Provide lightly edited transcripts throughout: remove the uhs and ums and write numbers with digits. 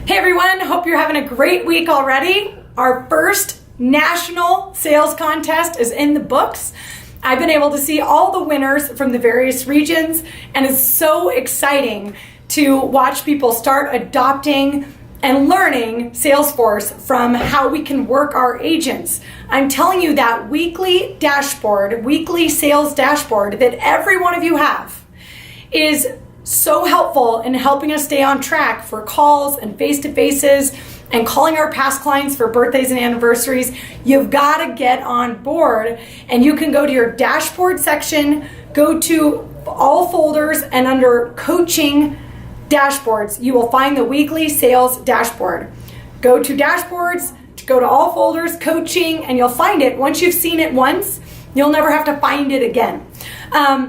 Hey everyone, hope you're having a great week already. Our first national sales contest is in the books. I've been able to see all the winners from the various regions, and it's so exciting to watch people start adopting and learning Salesforce from how we can work our agents. I'm telling you that weekly dashboard, weekly sales dashboard that every one of you have is so helpful in helping us stay on track for calls and face-to-faces and calling our past clients for birthdays and anniversaries. You've got to get on board, and you can go to your dashboard section, go to all folders, and under coaching dashboards, you will find the weekly sales dashboard. Go to dashboards, go to all folders, coaching, and you'll find it. Once you've seen it once, you'll never have to find it again.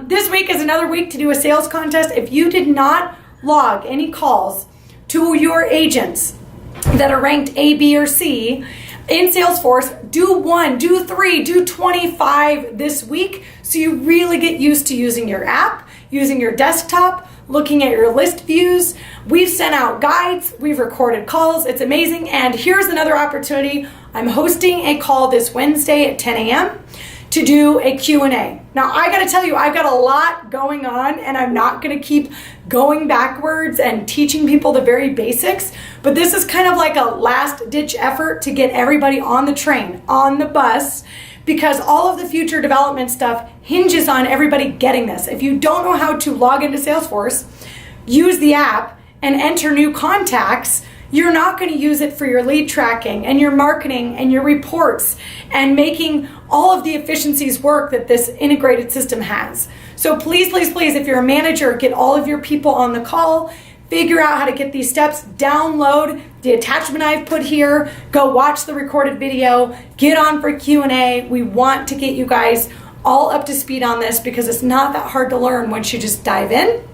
This week is another week to do a sales contest. If you did not log any calls to your agents that are ranked A, B, or C in Salesforce, do 1, do 3, do 25 this week so you really get used to using your app, using your desktop, looking at your list views. We've sent out guides, we've recorded calls, it's amazing. And here's another opportunity. I'm hosting a call this Wednesday at 10 a.m. to do a Q&A. Now, I gotta tell you, I've got a lot going on, and I'm not gonna keep going backwards and teaching people the very basics, but this is kind of like a last-ditch effort to get everybody on the train, on the bus, because all of the future development stuff hinges on everybody getting this. If you don't know how to log into Salesforce, use the app, and enter new contacts, you're not going to use it for your lead tracking and your marketing and your reports and making all of the efficiencies work that this integrated system has. So please, please, please, if you're a manager, get all of your people on the call, figure out how to get these steps, download the attachment I've put here, go watch the recorded video, get on for Q&A. We want to get you guys all up to speed on this because it's not that hard to learn once you just dive in.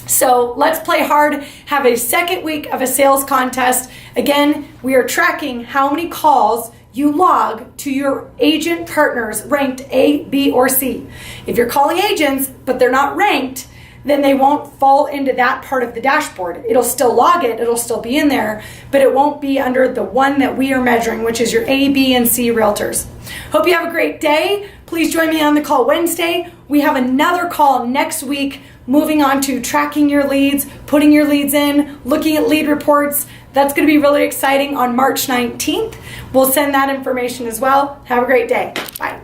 So let's play hard, have a second week of a sales contest. Again, we are tracking how many calls you log to your agent partners ranked A, B, or C. If you're calling agents, but they're not ranked, then they won't fall into that part of the dashboard. It'll still log it, it'll still be in there, but it won't be under the one that we are measuring, which is your A, B, and C realtors. Hope you have a great day. Please join me on the call Wednesday. We have another call next week, moving on to tracking your leads, putting your leads in, looking at lead reports. That's going to be really exciting on March 19th. We'll send that information as well. Have a great day. Bye.